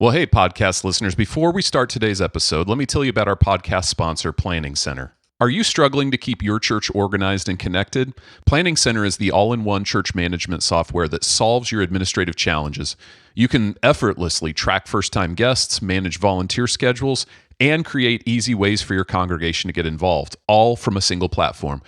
Well, hey, podcast listeners, before we start today's episode, let me tell you about our podcast sponsor, Planning Center. Are you struggling to keep your church organized and connected? Planning Center is the all-in-one church management software that solves your administrative challenges. You can effortlessly track first-time guests, manage volunteer schedules, and create easy ways for your congregation to get involved, all from a single platform.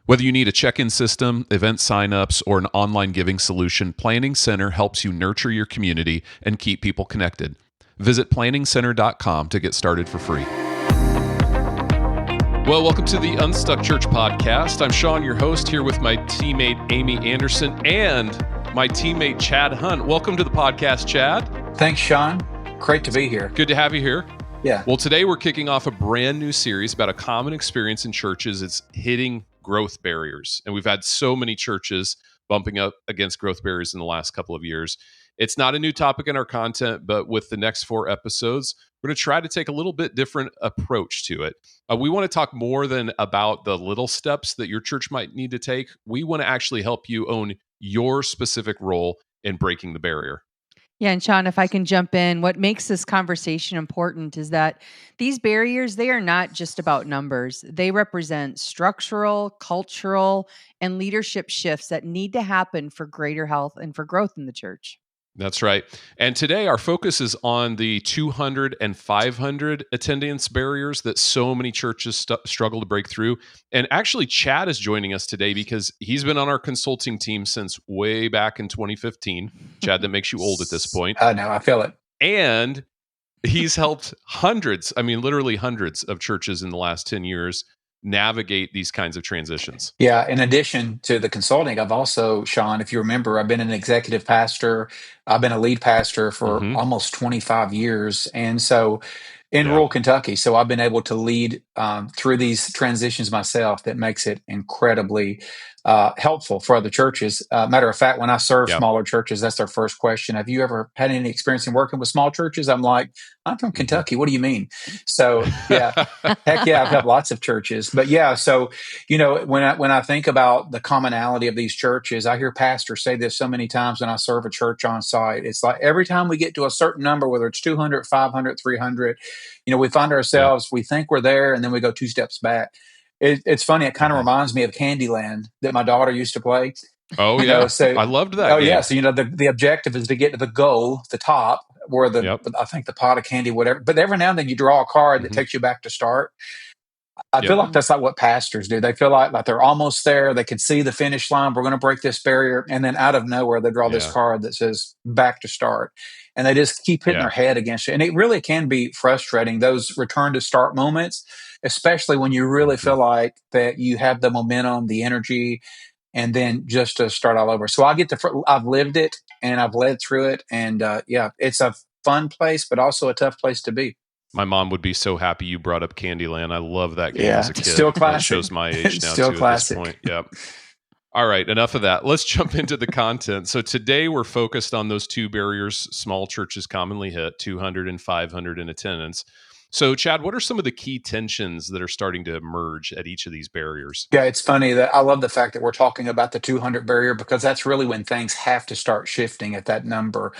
Whether you need a check-in system, event signups, or an online giving solution, Planning Center helps you nurture your community and keep people connected. Visit planningcenter.com to get started for free. Well, welcome to the Unstuck Church podcast. I'm Sean, your host, here with my teammate Amy Anderson and my teammate Chad Hunt. Welcome to the podcast, Chad. Thanks, Sean. Great to be here. Good to have you here. Yeah. Well, today we're kicking off a brand new series about a common experience in churches. It's hitting growth barriers. And we've had so many churches bumping up against growth barriers in the last couple of years. It's not a new topic in our content, but with the next 4 episodes, we're going to try to take a little bit different approach to it. We want to talk more than about the little steps that your church might need to take. We want to actually help you own your specific role in breaking the barrier. Yeah, and Sean, if I can jump in, what makes this conversation important is that these barriers, they are not just about numbers. They represent structural, cultural, and leadership shifts that need to happen for greater health and for growth in the church. That's right. And today our focus is on the 200 and 500 attendance barriers that so many churches struggle to break through. And actually, Chad is joining us today because he's been on our consulting team since way back in 2015. Chad, that makes you old at this point. I know, I feel it. And he's helped hundreds, literally hundreds of churches in the last 10 years navigate these kinds of transitions. Yeah. In addition to the consulting, I've also, Sean, if you remember, I've been an executive pastor. I've been a lead pastor for almost 25 years. And so in rural Kentucky, so I've been able to lead through these transitions myself. That makes it incredibly helpful for other churches. Matter of fact, when I serve smaller churches, that's their first question. Have you ever had any experience in working with small churches? I'm like, I'm from Kentucky. What do you mean? So yeah, heck yeah, I've had lots of churches. But yeah, so, you know, when I think about the commonality of these churches, I hear pastors say this so many times when I serve a church on site. It's like every time we get to a certain number, whether it's 200, 500, 300, you know, we find ourselves, we think we're there, and then we go 2 steps back. It's funny. It kind of reminds me of Candyland that my daughter used to play. Oh, you yeah. know, so, I loved that. Oh, game. yeah. So, you know, the objective is to get to the goal, the top, where I think the pot of candy, whatever. But every now and then you draw a card that takes you back to start. I feel like that's like what pastors do. They feel like they're almost there. They can see the finish line. We're going to break this barrier. And then out of nowhere, they draw this card that says back to start. And they just keep hitting their head against it. And it really can be frustrating, those return to start moments, especially when you really feel like that you have the momentum, the energy, and then just to start all over. So I've lived it and I've led through it. And it's a fun place, but also a tough place to be. My mom would be so happy you brought up Candyland. I love that game as a kid. Still classic. That shows my age now Still too classic. At this point. Yep. All right, enough of that. Let's jump into the content. So today we're focused on those 2 barriers small churches commonly hit, 200 and 500 in attendance. So, Chad, what are some of the key tensions that are starting to emerge at each of these barriers? Yeah, it's funny that I love the fact that we're talking about the 200 barrier, because that's really when things have to start shifting at that number,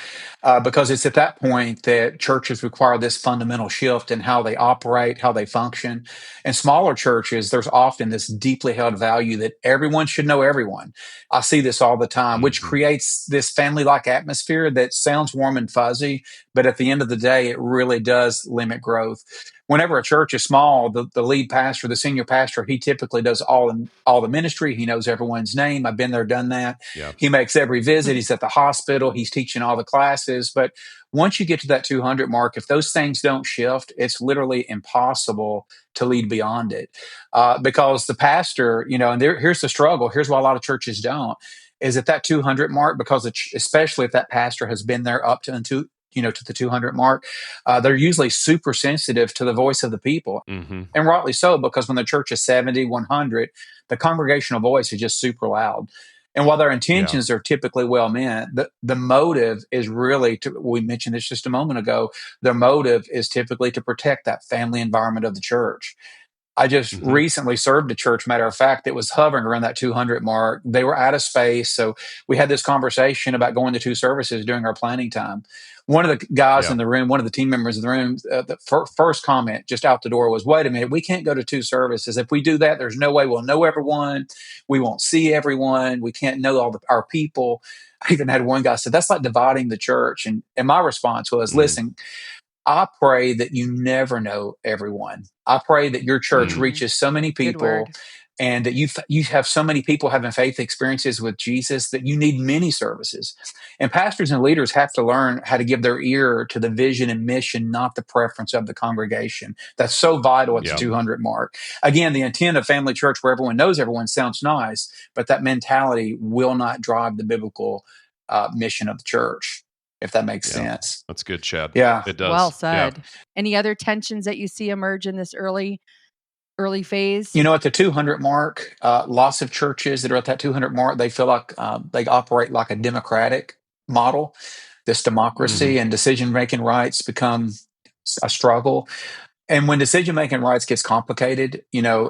because it's at that point that churches require this fundamental shift in how they operate, how they function. In smaller churches, there's often this deeply held value that everyone should know everyone. I see this all the time, which creates this family-like atmosphere that sounds warm and fuzzy, but at the end of the day, it really does limit growth. Whenever a church is small, the lead pastor, the senior pastor, he typically does all the ministry. He knows everyone's name. I've been there, done that. Yeah. He makes every visit. He's at the hospital. He's teaching all the classes. But once you get to that 200 mark, if those things don't shift, it's literally impossible to lead beyond it. Because the pastor, you know, and here's the struggle. Here's why a lot of churches don't, is at that 200 mark, because especially if that pastor has been there up to the 200 mark, they're usually super sensitive to the voice of the people. And rightly so, because when the church is 70, 100, the congregational voice is just super loud. And while their intentions are typically well meant, the motive is really we mentioned this just a moment ago, their motive is typically to protect that family environment of the church. I just Hmm. recently served a church, matter of fact, that was hovering around that 200 mark. They were out of space. So we had this conversation about going to 2 services during our planning time. One of the guys Yeah. in the room, one of the team members in the room, the first comment just out the door was, "Wait a minute, we can't go to 2 services. If we do that, there's no way we'll know everyone. We won't see everyone. We can't know our people." I even had one guy said, "That's like dividing the church." And my response was, Mm. "Listen, I pray that you never know everyone. I pray that your church Mm. reaches so many Good people word. and that you have so many people having faith experiences with Jesus that you need many services." And pastors and leaders have to learn how to give their ear to the vision and mission, not the preference of the congregation. That's so vital at the Yeah. 200 mark. Again, the intent of family church where everyone knows everyone sounds nice, but that mentality will not drive the biblical mission of the church, if that makes Yeah. sense. That's good, Chad. Yeah. It does. Well Yeah. said. Any other tensions that you see emerge in this early phase? You know, at the 200 mark, lots of churches that are at that 200 mark, they feel like they operate like a democratic model. This democracy and decision making rights become a struggle. And when decision making rights gets complicated,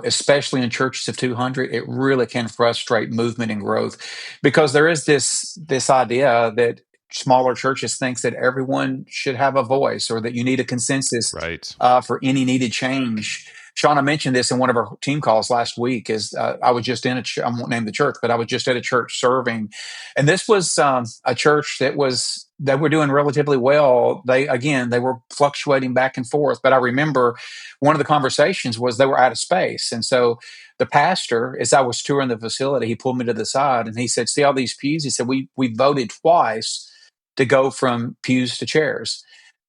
especially in churches of 200, it really can frustrate movement and growth because there is this idea that smaller churches thinks that everyone should have a voice or that you need a consensus Right. for any needed change. Shauna mentioned this in one of our team calls last week. Is I was just in I won't name the church, but I was just at a church serving, and this was a church that were doing relatively well. They were fluctuating back and forth, but I remember one of the conversations was they were out of space, and so the pastor, as I was touring the facility, he pulled me to the side and he said, "See all these pews?" He said, "We voted twice to go from pews to chairs."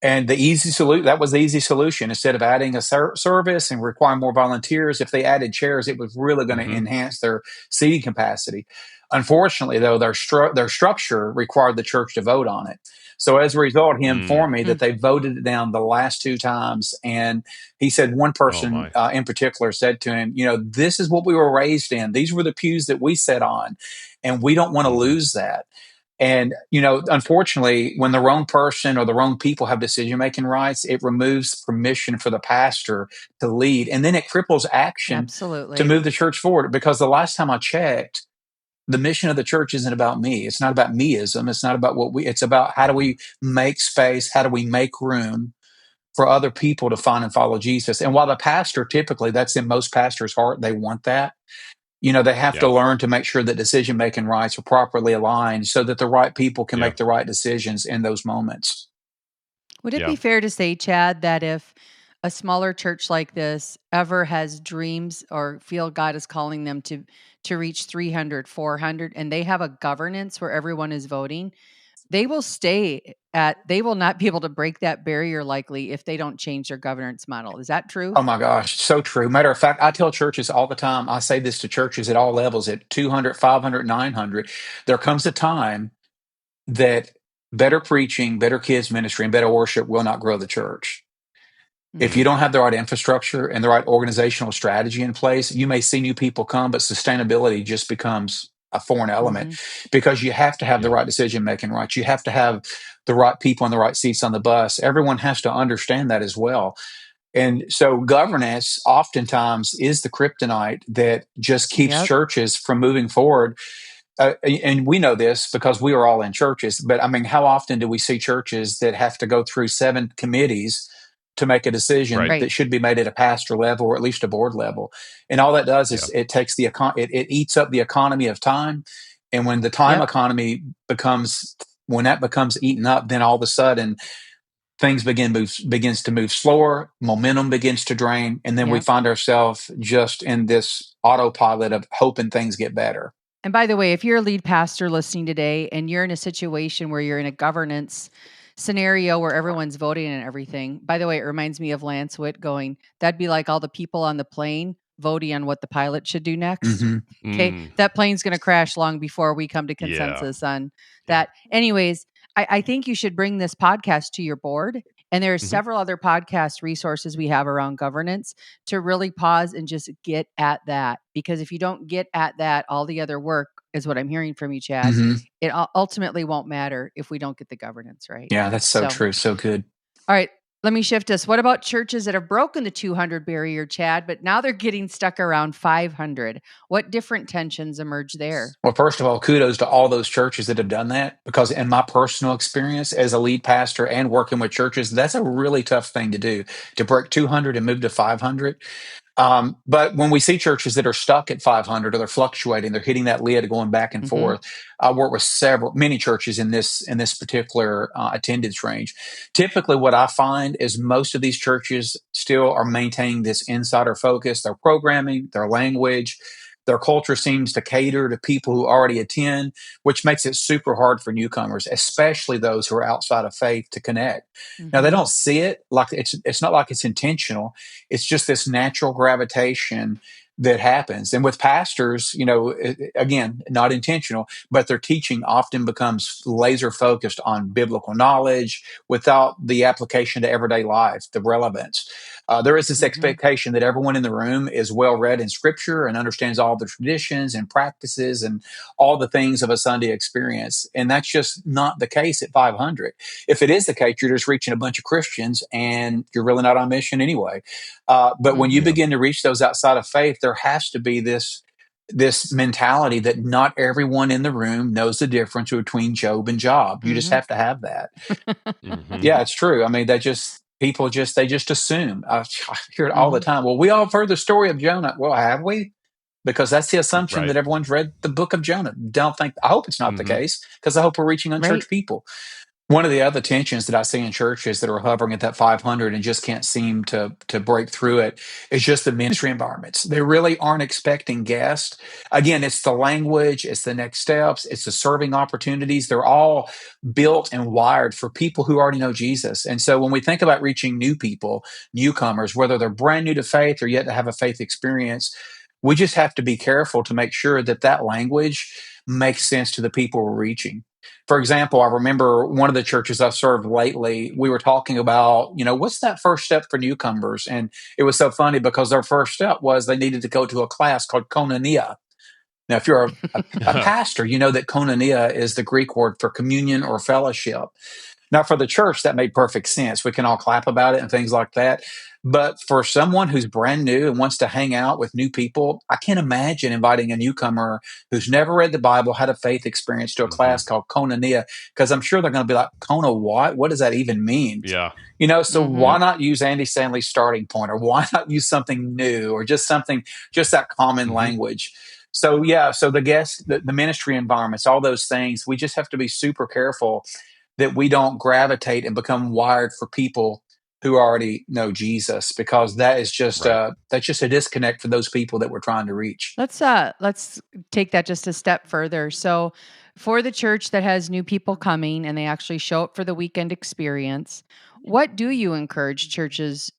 And that was the easy solution. Instead of adding a service and requiring more volunteers, if they added chairs, it was really going to Hmm. enhance their seating capacity. Unfortunately, though, their structure required the church to vote on it. So as a result, he informed me Hmm. that they voted it down the last 2 times. And he said one Oh person my. in particular said to him, "This is what we were raised in. These were the pews that we sat on, and we don't want to Hmm. lose that." And, unfortunately, when the wrong person or the wrong people have decision making rights, it removes permission for the pastor to lead. And then it cripples action to Absolutely. move the church forward. Because the last time I checked, the mission of the church isn't about me. It's not about meism. It's not about it's about how do Hmm. we make space? How do we make room for other people to find and follow Jesus? And while the pastor, typically, that's in most pastors' heart, they want that. They have to Yeah. learn to make sure that decision making rights are properly aligned so that the right people can Yeah. make the right decisions in those moments. Would it Yeah. be fair to say, Chad, that if a smaller church like this ever has dreams or feel God is calling them to reach 300, 400, and they have a governance where everyone is voting, they will not be able to break that barrier likely if they don't change their governance model. Is that true? Oh my gosh, so true. Matter of fact, I tell churches all the time, I say this to churches at all levels at 200, 500, 900. There comes a time that better preaching, better kids ministry, and better worship will not grow the church. If you Mhm. don't have the right infrastructure and the right organizational strategy in place, you may see new people come, but sustainability just becomes a foreign element Mhm. because you have to have the Yeah. right decision making rights. You have to have the right people in the right seats on the bus. Everyone has to understand that as well. And so governance oftentimes is the kryptonite that just keeps Yep. churches from moving forward. And we know this because we are all in churches. But I mean, how often do we see churches that have to go through 7 committees to make a decision Right. Right. that should be made at a pastor level or at least a board level? And all that does Yeah. is it takes it eats up the economy of time. And when the time Yep. economy when that becomes eaten up, then all of a sudden things begins to move slower, momentum begins to drain, and then we Yep. find ourselves just in this autopilot of hoping things get better. And by the way, if you're a lead pastor listening today and you're in a situation where you're in a governance scenario where everyone's voting and everything, by the way, it reminds me of Lance Witt going, that'd be like all the people on the plane voting on what the pilot should do next. Hmm. Okay. Mm. That plane's going to crash long before we come to Yeah. consensus on Yeah. that. Anyways, I think you should bring this podcast to your board. And there are Hmm. several other podcast resources we have around governance to really pause and just get at that. Because if you don't get at that, all the other work is what I'm hearing from you, Chad. Hmm. It ultimately won't matter if we don't get the governance right. Yeah, that's so So, true. So good. all right. Let me shift us. What about churches that have broken the 200 barrier, Chad, but now they're getting stuck around 500? What different tensions emerge there? Well, first of all, kudos to all those churches that have done that, because in my personal experience as a lead pastor and working with churches, that's a really tough thing to do, to break 200 and move to 500. But when we see churches that are stuck at 500, or they're fluctuating, they're hitting that lid, going back and Mm-hmm. forth. I work with many churches in this particular attendance range. Typically, what I find is most of these churches still are maintaining this insider focus. Their programming, their language, their culture seems to cater to people who already attend, which makes it super hard for newcomers, especially those who are outside of faith, to connect. Now, they Mm-hmm. don't see it like it's not like it's intentional. It's just this natural gravitation that happens. And with pastors, again, not intentional, but their teaching often becomes laser focused on biblical knowledge without the application to everyday life, the relevance. There is this Mm-hmm. expectation that everyone in the room is well read in scripture and understands all the traditions and practices and all the things of a Sunday experience. And that's just not the case at 500. If it is the case, you're just reaching a bunch of Christians and you're really not on mission anyway. But when you Mm-hmm. Yeah. begin to reach those outside of faith, there has to be this mentality that not everyone in the room knows the difference between Job and Job. You just Mm-hmm. have to have that. Mhm. Yeah, it's true. I mean, people just assume. I hear it all the Mm-hmm. time. Well, we all have heard the story of Jonah. Well, have we? Because that's the assumption Right. that everyone's read the book of Jonah. Don't think. I hope it's not the Mhm. case, because I hope we're reaching Right. unchurched people. One of the other tensions that I see in churches that are hovering at that 500 and just can't seem to break through it is just the ministry environments. They really aren't expecting guests. Again, it's the language, it's the next steps, it's the serving opportunities. They're all built and wired for people who already know Jesus. And so when we think about reaching new people, newcomers, whether they're brand new to faith or yet to have a faith experience, we just have to be careful to make sure that that language makes sense to the people we're reaching. For example, I remember one of the churches I've served lately, we were talking about, what's that first step for newcomers? And it was so funny because their first step was they needed to go to a class called koinonia. Now, if you're a pastor, you know that koinonia is the Greek word for communion or fellowship. Now, for the church, that made perfect sense. We can all clap about it and things like that. But for someone who's brand new and wants to hang out with new people, I can't imagine inviting a newcomer who's never read the Bible, had a faith experience, to a class Mhm. called Koinonia, because I'm sure they're going to be like, Kona what? What does that even mean? Yeah. So Mm-hmm. why Yep. not use Andy Stanley's starting point, or why not use something new, or just that common Mhm. language? So yeah, so the guests, the ministry environments, all those things, we just have to be super careful that we don't gravitate and become wired for people who already know Jesus, because that is just Right. that's just a disconnect for those people that we're trying to reach. Let's take that just a step further. So, for the church that has new people coming and they actually show up for the weekend experience, what do you encourage churches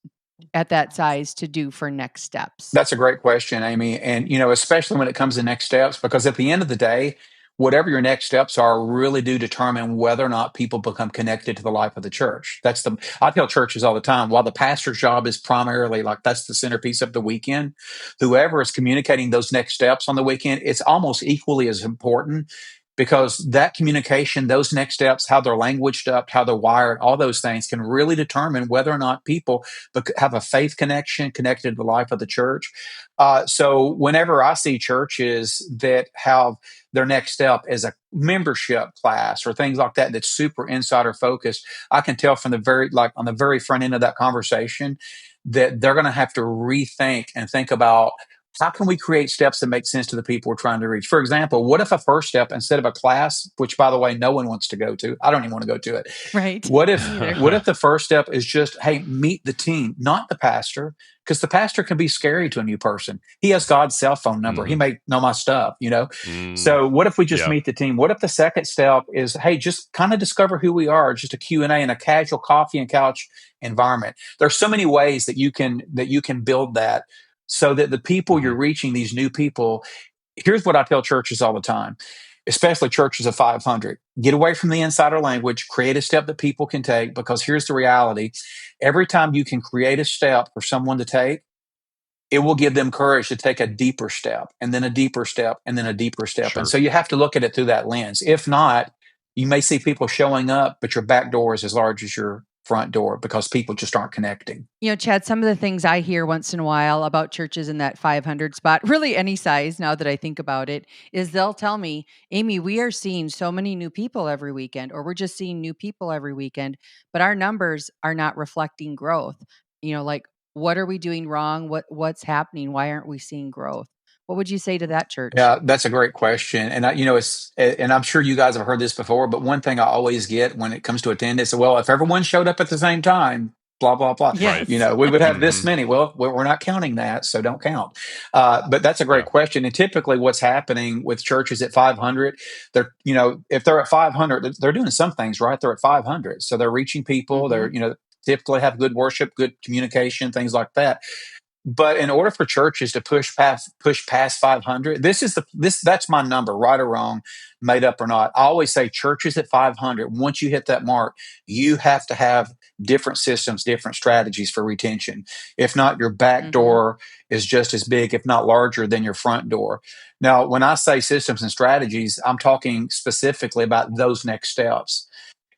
at that size to do for next steps? That's a great question, Amy. And, especially when it comes to next steps, because at the end of the day, whatever your next steps are really do determine whether or not people become connected to the life of the church. I tell churches all the time, while the pastor's job is primarily like that's the centerpiece of the weekend, whoever is communicating those next steps on the weekend, it's almost equally as important, because that communication, those next steps, how they're languaged up, how they're wired, all those things can really determine whether or not people have a faith connection connected to the life of the church. So whenever I see churches that have their next step as a membership class or things like that, that's super insider focused, I can tell from on the very front end of that conversation that they're going to have to rethink and think about, how can we create steps that make sense to the people we're trying to reach? For example, what if a first step, instead of a class, which by the way, no one wants to go to, I don't even want to go to it. Right? What if Me either. what if the first step is just, hey, meet the team, not the pastor, because the pastor can be scary to a new person. He has God's cell phone number. He Mhm. may know my stuff. Mm. So what if we just Yeah. meet the team? What if the second step is, hey, just kind of discover who we are, just a Q&A and a casual coffee and couch environment. There's so many ways that you can build that, so that the people you're Mhm. reaching, these new people, here's what I tell churches all the time, especially churches of 500: get away from the insider language, create a step that people can take, because here's the reality. Every time you can create a step for someone to take, it will give them courage to take a deeper step, and then a deeper step, and then a deeper step. And Sure. so you have to look at it through that lens. If not, you may see people showing up, but your back door is as large as front door because people just aren't connecting. Chad, some of the things I hear once in a while about churches in that 500 spot, really any size now that I think about it, is they'll tell me, Amy, we are seeing so many new people every weekend, or we're just seeing new people every weekend, but our numbers are not reflecting growth. Like, what are we doing wrong? What's happening? Why aren't we seeing growth? What would you say to that, church? Yeah, that's a great question. And and I'm sure you guys have heard this before, but one thing I always get when it comes to attendance, well, if everyone showed up at the same time, blah, blah, blah, Yes. we would have this Mhm. many. Well, we're not counting that, so don't count. But that's a great Yeah. question. And typically what's happening with churches at 500, if they're at 500, they're doing some things right. They're at 500. So they're reaching people. Mhm. Typically have good worship, good communication, things like that. But in order for churches to push past 500, that's my number, right or wrong, made up or not. I always say churches at 500. Once you hit that mark, you have to have different systems, different strategies for retention. If not, your back Mhm. door is just as big, if not larger, than your front door. Now, when I say systems and strategies, I'm talking specifically about those next steps.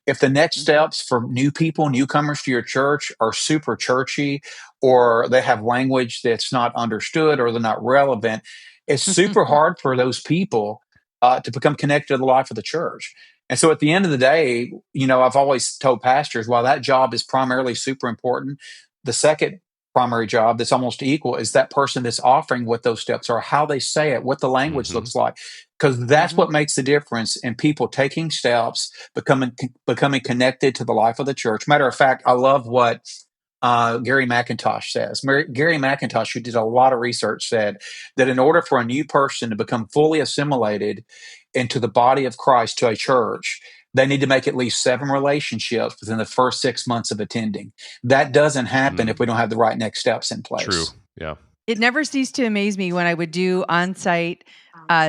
If the next Mhm. steps for new people, newcomers to your church are super churchy, or they have language that's not understood, or they're not relevant, it's super hard for those people to become connected to the life of the church. And so at the end of the day, I've always told pastors, while that job is primarily super important, the second primary job that's almost equal is that person that's offering what those steps are, how they say it, what the language Mhm. looks like, because that's Mhm. what makes the difference in people taking steps, becoming connected to the life of the church. Matter of fact, I love what Gary McIntosh says. Gary McIntosh, who did a lot of research, said that in order for a new person to become fully assimilated into the body of Christ to a church, they need to make at least 7 relationships within the first 6 months of attending. That doesn't happen if Mm. we don't have the right next steps in True. place. Yeah. It never ceased to amaze me when I would do on-site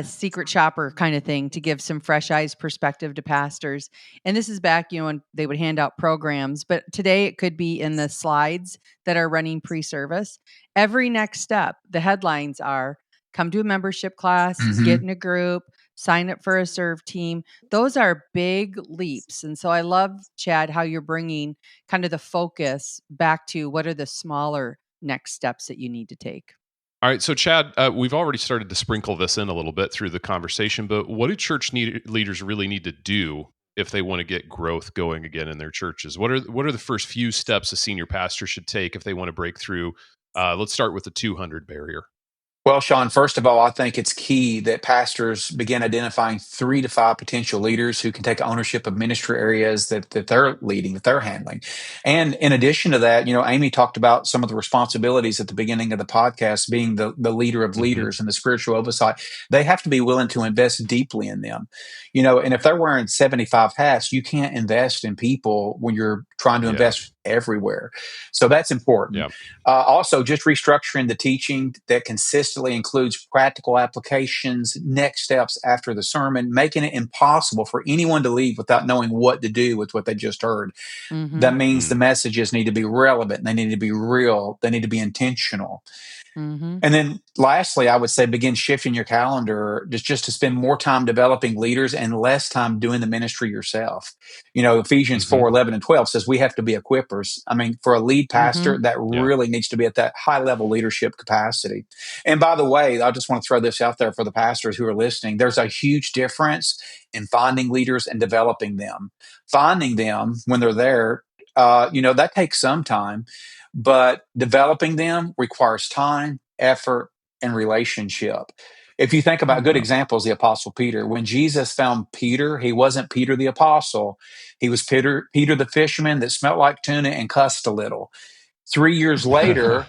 secret shopper kind of thing to give some fresh eyes perspective to pastors. And this is back, when they would hand out programs, but today it could be in the slides that are running pre-service. Every next step, the headlines are come to a membership class, get Hmm. in a group, sign up for a serve team. Those are big leaps. And so I love, Chad, how you're bringing kind of the focus back to what are the smaller next steps that you need to take. All right. So, Chad, we've already started to sprinkle this in a little bit through the conversation, but what do leaders really need to do if they want to get growth going again in their churches? What are the first few steps a senior pastor should take if they want to break through? Let's start with the 200 barrier. Well, Sean, first of all, I think it's key that pastors begin identifying 3 to 5 potential leaders who can take ownership of ministry areas that they're leading, that they're handling. And in addition to that, Amy talked about some of the responsibilities at the beginning of the podcast, being the leader of Hmm. leaders and the spiritual oversight. They have to be willing to invest deeply in them. And if they're wearing 75 hats, you can't invest in people when you're trying to Yeah. invest everywhere. So that's important. Yeah. Also, just restructuring the teaching that consistently includes practical applications, next steps after the sermon, making it impossible for anyone to leave without knowing what to do with what they just heard. That Mhm. means the Mm. messages need to be relevant, they need to be real, they need to be intentional. Mhm. And then lastly, I would say begin shifting your calendar just to spend more time developing leaders and less time doing the ministry yourself. Ephesians Hmm. 4:11 and 12 says we have to be equippers. I mean, for a lead pastor, Mhm. that Yeah. really needs to be at that high level leadership capacity. And by the way, I just want to throw this out there for the pastors who are listening. There's a huge difference in finding leaders and developing them. Finding them when they're there, that takes some time, but developing them requires time, effort, and relationship. If you think about good Mhm. examples, the Apostle Peter, when Jesus found Peter, he wasn't Peter the Apostle. He was Peter the fisherman that smelled like tuna and cussed a little. 3 years later,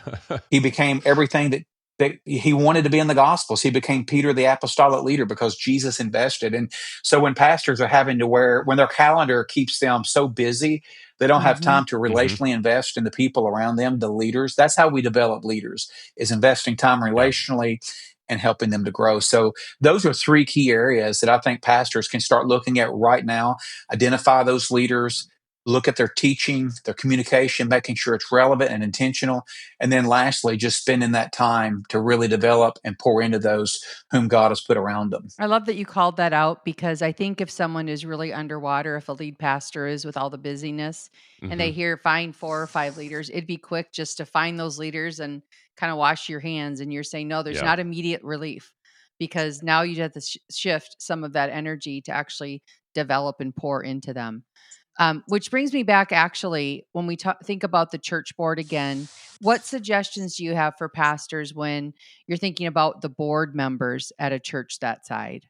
he became everything that he wanted to be in the Gospels. He became Peter, the apostolic leader, because Jesus invested. And so when pastors are having to when their calendar keeps them so busy, they don't have Mhm. time to Hmm. relationally invest in the people around them, the leaders. That's how we develop leaders, is investing time Yeah. relationally and helping them to grow. So those are 3 key areas that I think pastors can start looking at right now. Identify those leaders, look at their teaching, their communication, making sure it's relevant and intentional. And then lastly, just spending that time to really develop and pour into those whom God has put around them. I love that you called that out because I think if someone is really underwater, if a lead pastor is with all the busyness and they Hmm. hear find 4 or 5 leaders, it'd be quick just to find those leaders and kind of wash your hands. And you're saying, no, there's Yeah. not immediate relief because now you have to shift some of that energy to actually develop and pour into them. Which brings me back actually, when we think about the church board again, what suggestions do you have for pastors when you're thinking about the board members at a church that side?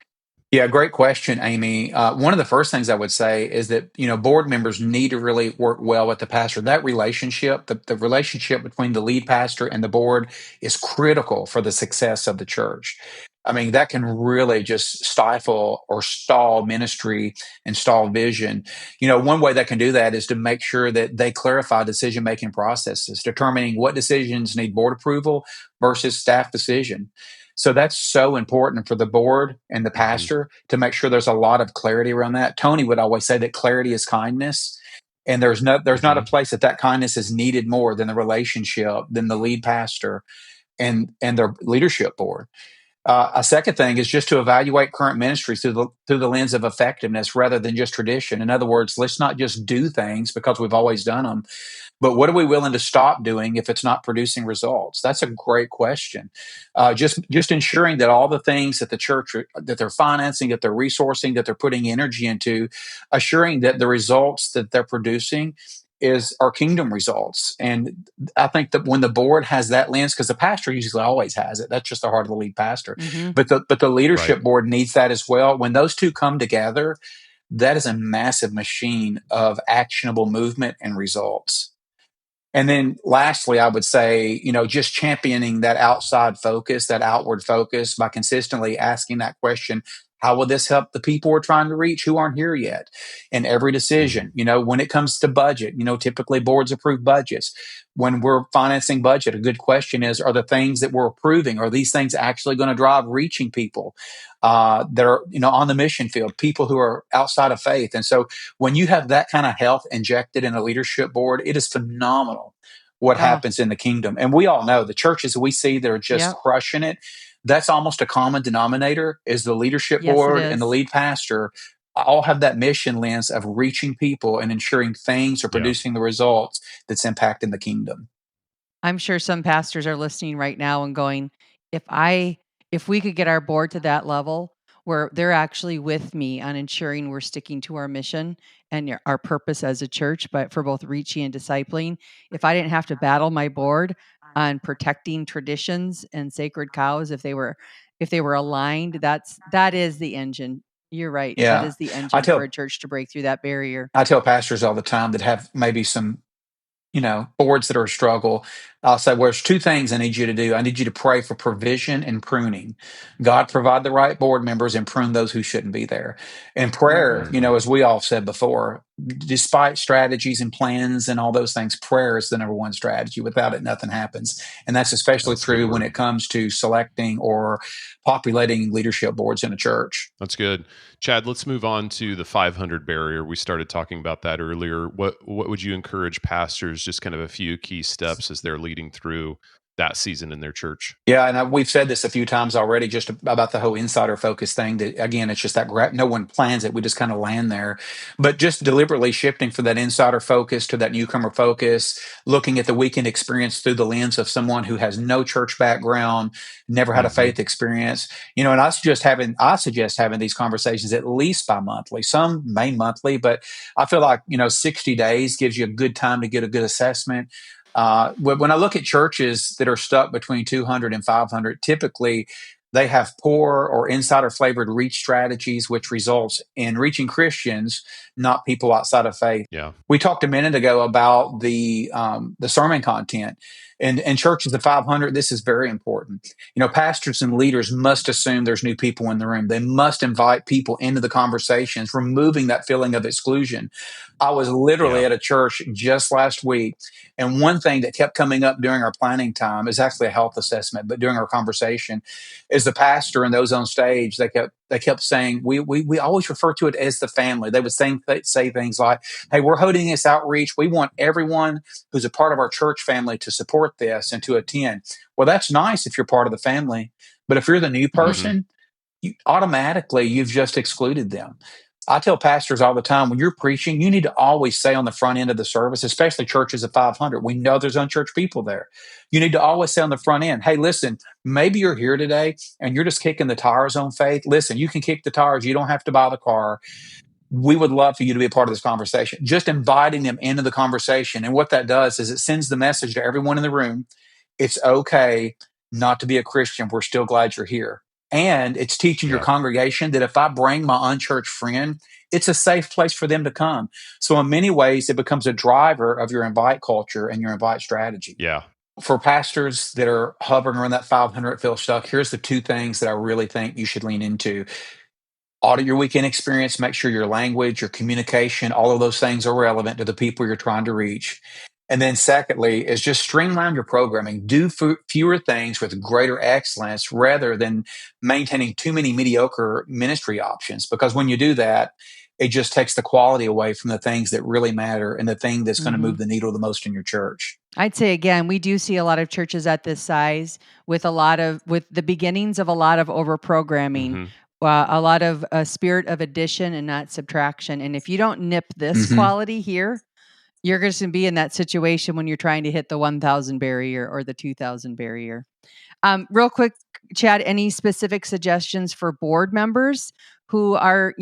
Yeah, great question, Amy. One of the first things I would say is that board members need to really work well with the pastor. That relationship, the relationship between the lead pastor and the board, is critical for the success of the church. I mean, that can really just stifle or stall ministry and stall vision. One way that can do that is to make sure that they clarify decision making processes, determining what decisions need board approval versus staff decision. So that's so important for the board and the Hmm. pastor to make sure there's a lot of clarity around that. Tony would always say that clarity is kindness. And there's not a Hmm. place that kindness is needed more than the relationship, than the lead pastor and their leadership board. A second thing is just to evaluate current ministry through the lens of effectiveness rather than just tradition. In other words, let's not just do things because we've always done them, but what are we willing to stop doing if it's not producing results? That's a great question. Just ensuring that all the things that the church that they're financing, that they're resourcing, that they're putting energy into, assuring that the results that they're producing is our kingdom results. And I think that when the board has that lens, because the pastor usually always has it, that's just the heart of the lead pastor. Hmm. But the Right. leadership board needs that as well. When those two come together, that is a massive machine of actionable movement and results. And then lastly, I would say, just championing that outside focus, that outward focus by consistently asking that question, how will this help the people we're trying to reach who aren't here yet? In every Hmm. decision, when it comes to budget, typically boards approve budgets. When we're financing budget, a good question is, are the things that we're approving, are these things actually going to drive reaching people that are, on the mission field, people who are outside of faith? And so when you have that kind of health injected in a leadership board, it is phenomenal what Oh, happens in the kingdom. And we all know the churches we see that are just yep. crushing it. That's almost a common denominator is the leadership Yes, it board and the is. lead pastor all have that mission lens of reaching people and ensuring things are Yeah. producing the results that's impacting the kingdom. I'm sure some pastors are listening right now and going, if I if we could get our board to that level where they're actually with me on ensuring we're sticking to our mission and our purpose as a church, but for both reaching and discipling, if I didn't have to battle my board on protecting traditions and sacred cows, if they were aligned, that is the engine. You're right. That Yeah. is the I engine for a tell church to break through that barrier. I tell pastors all the time that have maybe some boards that are a struggle. I'll say, well, there's two things I need you to do. I need you to pray for provision and pruning. God provide the right board members and prune those who shouldn't be there. And prayer, Mhm. Hmm. as we all said before, despite strategies and plans and all those things, prayer is the number one strategy. Without it, nothing happens. And that's especially That's a good true when word. it comes to selecting or populating leadership boards in a church. That's good. Chad, let's move on to the 500 barrier. We started talking about that earlier. What would you encourage pastors, just kind of a few key steps as they're leading through that season in their church? Yeah, and we've said this a few times already, just about the whole insider focus thing. That again, it's just that no one plans it; we just kind of land there. But just deliberately shifting from that insider focus to that newcomer focus, looking at the weekend experience through the lens of someone who has no church background, never had a Hmm. faith experience. And I suggest having these conversations at least bi-monthly. Some may monthly, but I feel like 60 days gives you a good time to get a good assessment. When I look at churches that are stuck between 200 and 500, typically they have poor or insider flavored reach strategies, which results in reaching Christians, not people outside of faith. Yeah. We talked a minute ago about the sermon content, and churches of 500. This is very important. Pastors and leaders must assume there's new people in the room. They must invite people into the conversations, removing that feeling of exclusion. I was literally Yeah. at a church just last week, and one thing that kept coming up during our planning time is actually a health assessment, but during our conversation as the pastor and those on stage, they kept saying, we always refer to it as the family. They would say things like, "Hey, we're holding this outreach. We want everyone who's a part of our church family to support this and to attend." Well, that's nice if you're part of the family, but if you're the new Mhm. person, you've just excluded them. I tell pastors all the time, when you're preaching, you need to always say on the front end of the service, especially churches of 500, we know there's unchurched people there. You need to always say on the front end, "Hey, listen, maybe you're here today and you're just kicking the tires on faith. Listen, you can kick the tires. You don't have to buy the car. We would love for you to be a part of this conversation." Just inviting them into the conversation. And what that does is it sends the message to everyone in the room: it's okay not to be a Christian. We're still glad you're here. And it's teaching your Yeah. congregation that if I bring my unchurched friend, it's a safe place for them to come. So, in many ways, it becomes a driver of your invite culture and your invite strategy. Yeah. For pastors that are hovering around that 500 feel stuck, here's the two things that I really think you should lean into. Audit your weekend experience, make sure your language, your communication, all of those things are relevant to the people you're trying to reach. And then, secondly, is just streamline your programming. Do fewer things with greater excellence rather than maintaining too many mediocre ministry options. Because when you do that, it just takes the quality away from the things that really matter and the thing that's going to Mhm. move the needle the most in your church. I'd say again, we do see a lot of churches at this size with with the beginnings of a lot of over programming, Mhm. a lot of spirit of addition and not subtraction. And if you don't nip this Hmm. quality here, you're going to be in that situation when you're trying to hit the 1,000 barrier or the 2,000 barrier. Real quick, Chad, any specific suggestions for board members who are,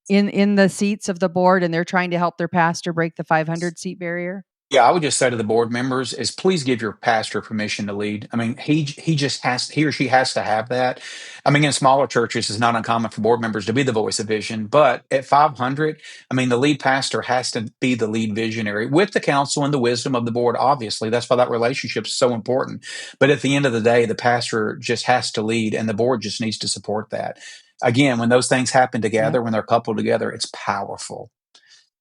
in the seats of the board and they're trying to help their pastor break the 500 seat barrier? Yeah, I would just say to the board members is please give your pastor permission to lead. I mean, he or she has to have that. I mean, in smaller churches, it's not uncommon for board members to be the voice of vision, but at 500, I mean, the lead pastor has to be the lead visionary with the counsel and the wisdom of the board. Obviously, that's why that relationship is so important. But at the end of the day, the pastor just has to lead, and the board just needs to support that. Again, when those things happen Yep. together, when they're coupled together, it's powerful.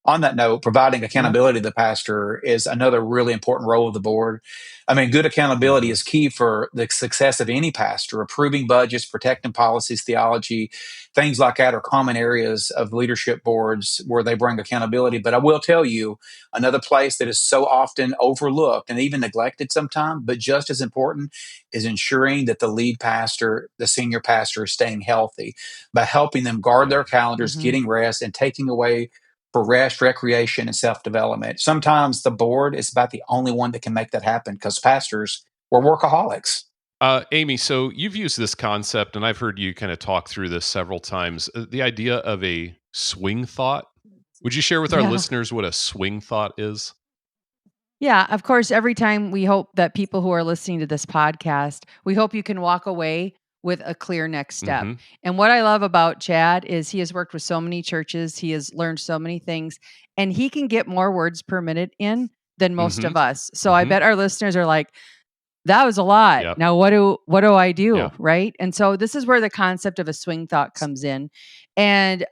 On that note, providing Yep. accountability to the pastor is another really important role of the board. I mean, good accountability Mhm. is key for the success of any pastor. Approving budgets, protecting policies, theology, things like that are common areas of leadership boards where they bring accountability. But I will tell you, another place that is so often overlooked and even neglected sometimes, but just as important, is ensuring that the lead pastor, the senior pastor, is staying healthy by helping them guard Yeah. their calendars, Mhm. getting rest, and taking away for rest, recreation, and self development. Sometimes the board is about the only one that can make that happen because pastors were workaholics. Amy, so you've used this concept, and I've heard you kind of talk through this several times. The idea of a swing thought. Would you share with our Yeah. listeners what a swing thought is? Yeah, of course, every time we hope that people who are listening to this podcast, we hope you can walk away with a clear next step. Hmm. And what I love about Chad is he has worked with so many churches, he has learned so many things, and he can get more words per minute in than most Hmm. of us. So I Hmm. bet our listeners are like, that was a lot. Yep. Now what do I do, Yeah. right? And so this is where the concept of a swing thought comes in. And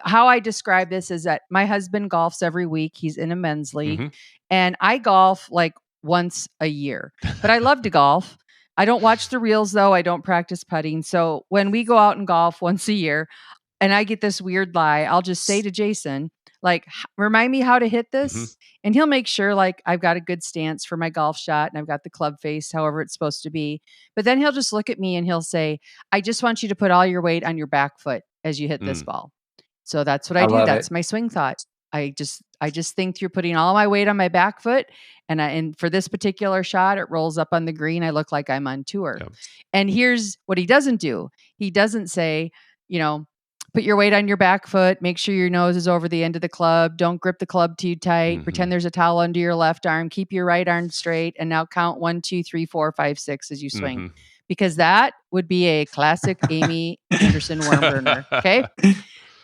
how I describe this is that my husband golfs every week. He's in a men's league, Hmm. and I golf like once a year. But I love to golf. I don't watch the reels though. I don't practice putting. So when we go out and golf once a year, and I get this weird lie, I'll just say to Jason, like, remind me how to hit Hmm. this. And he'll make sure like I've got a good stance for my golf shot and I've got the club face, however it's supposed to be. But then he'll just look at me and he'll say, I just want you to put all your weight on your back foot as you hit this Mm. ball. So that's what I I do. love it. That's my swing thought. I just think through putting all my weight on my back foot, and for this particular shot, it rolls up on the green. I look like I'm on tour. Yeah. And here's what he doesn't do. He doesn't say, you know, put your weight on your back foot, make sure your nose is over the end of the club, don't grip the club too tight, Hmm. pretend there's a towel under your left arm, keep your right arm straight, and now count 1, 2, 3, 4, 5, 6 as you swing. Hmm. Because that would be a classic Amy Anderson worm burner. Okay.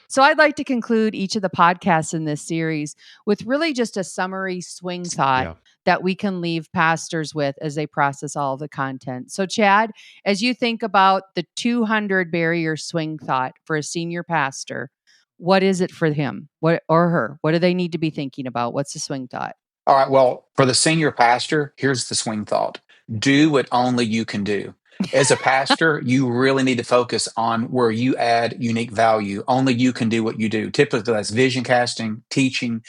So I'd like to conclude each of the podcasts in this series with really just a summary swing thought Yeah. that we can leave pastors with as they process all of the content. So, Chad, as you think about the 200 barrier swing thought for a senior pastor, what is it for him or her? What do they need to be thinking about? What's the swing thought? All right. Well, for the senior pastor, here's the swing thought: do what only you can do. As a pastor, you really need to focus on where you add unique value. Only you can do what you do. Typically, that's vision casting, teaching,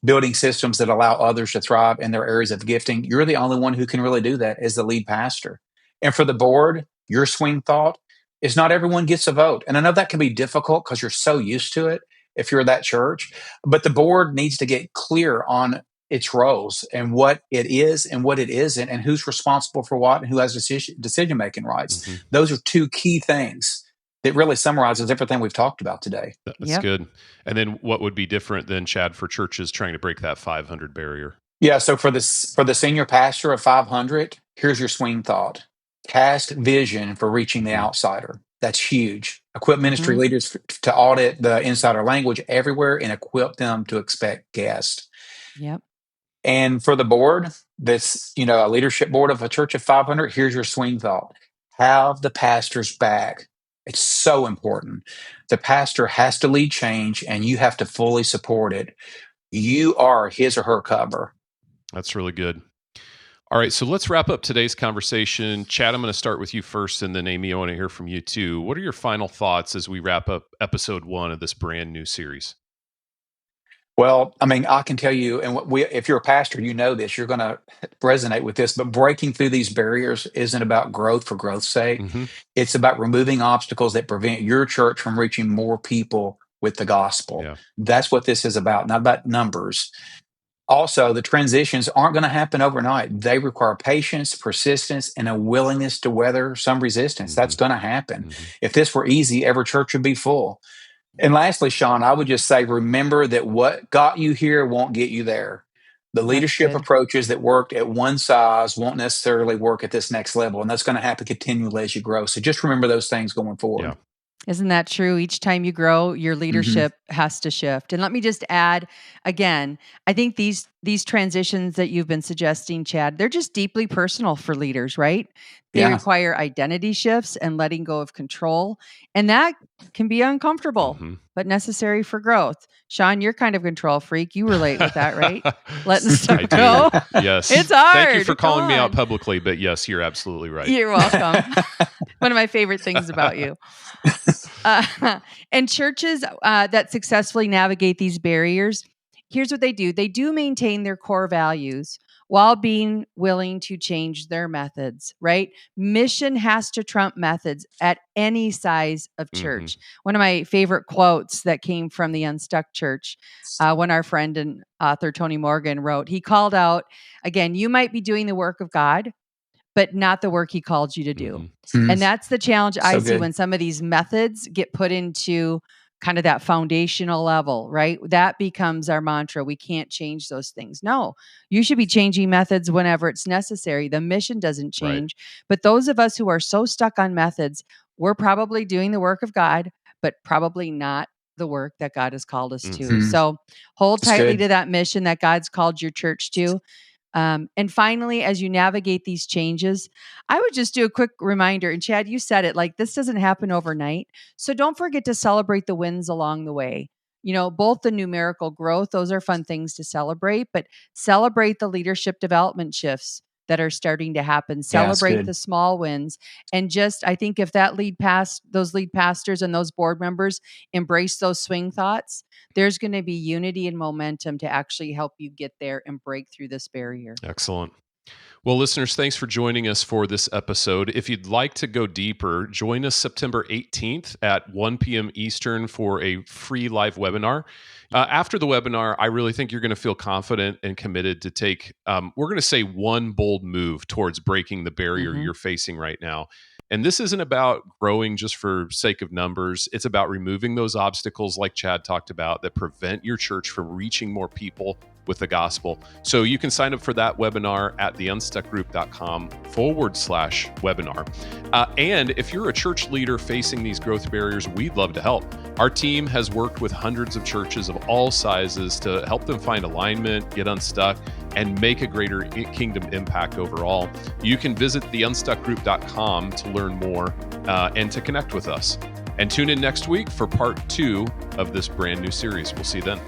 building systems that allow others to thrive in their areas of gifting. You're the only one who can really do that as the lead pastor. And for the board, your swing thought is not everyone gets a vote. And I know that can be difficult because you're so used to it if you're that church, but the board needs to get clear on its roles and what it is and what it isn't and who's responsible for what and who has decision-making rights. Mm-hmm. Those are two key things that really summarizes everything we've talked about today. That's good. And then what would be different than, Chad, for churches trying to break that 500 barrier? Yeah, so for the senior pastor of 500, here's your swing thought. Cast vision for reaching the outsider. That's huge. Equip ministry leaders to audit the insider language everywhere and equip them to expect guests. Yep. And for the board, that's, a leadership board of a church of 500, here's your swing thought. Have the pastor's back. It's so important. The pastor has to lead change and you have to fully support it. You are his or her cover. That's really good. All right, so let's wrap up today's conversation. Chad, I'm going to start with you first, and then Amy, I want to hear from you too. What are your final thoughts as we wrap up episode 1 of this brand new series? Well, I can tell you, and if you're a pastor, you know this, you're going to resonate with this, but breaking through these barriers isn't about growth for growth's sake. Mm-hmm. It's about removing obstacles that prevent your church from reaching more people with the gospel. Yeah. That's what this is about, not about numbers. Also, the transitions aren't going to happen overnight. They require patience, persistence, and a willingness to weather some resistance. That's going to happen. If this were easy, every church would be full. And lastly, Sean, I would just say, remember that what got you here won't get you there. The leadership approaches that worked at one size won't necessarily work at this next level. And that's going to happen continually as you grow. So just remember those things going forward. Yeah. Isn't that true? Each time you grow, your leadership has to shift. And let me just add, again, I think these transitions that you've been suggesting, Chad, they're just deeply personal for leaders, right? They require identity shifts and letting go of control. And that can be uncomfortable, but necessary for growth. Sean, you're kind of a control freak. You relate with that, right? Letting stuff go. Yes. It's hard. Thank you for calling me out publicly, but yes, you're absolutely right. You're welcome. One of my favorite things about you. And churches that successfully navigate these barriers, here's what they do. They do maintain their core values while being willing to change their methods, right? Mission has to trump methods at any size of church. One of my favorite quotes that came from the Unstuck Church, when our friend and author Tony Morgan wrote, he called out, again, you might be doing the work of God, but not the work he called you to do. And that's the challenge I see when some of these methods get put into kind of that foundational level, right? That becomes our mantra. We can't change those things. No, you should be changing methods whenever it's necessary. The mission doesn't change. But those of us who are so stuck on methods, we're probably doing the work of God, but probably not the work that God has called us to. So hold tightly to that mission that God's called your church to. And finally, as you navigate these changes, I would just do a quick reminder. And Chad, you said it, like this doesn't happen overnight. So don't forget to celebrate the wins along the way. Both the numerical growth, those are fun things to celebrate, but celebrate the leadership development shifts that are starting to happen. Celebrate the small wins. And I think if those lead pastors and those board members embrace those swing thoughts, there's going to be unity and momentum to actually help you get there and break through this barrier. Excellent. Well, listeners, thanks for joining us for this episode. If you'd like to go deeper, join us September 18th at 1 p.m. Eastern for a free live webinar. After the webinar, I really think you're going to feel confident and committed to take, we're going to say, one bold move towards breaking the barrier you're facing right now. And this isn't about growing just for sake of numbers. It's about removing those obstacles like Chad talked about that prevent your church from reaching more people with the gospel. So you can sign up for that webinar at theunstuckgroup.com/webinar. And if you're a church leader facing these growth barriers, we'd love to help. Our team has worked with hundreds of churches of all sizes to help them find alignment, get unstuck, and make a greater kingdom impact overall. You can visit theunstuckgroup.com to learn more and to connect with us. And tune in next week for part 2 of this brand new series. We'll see you then.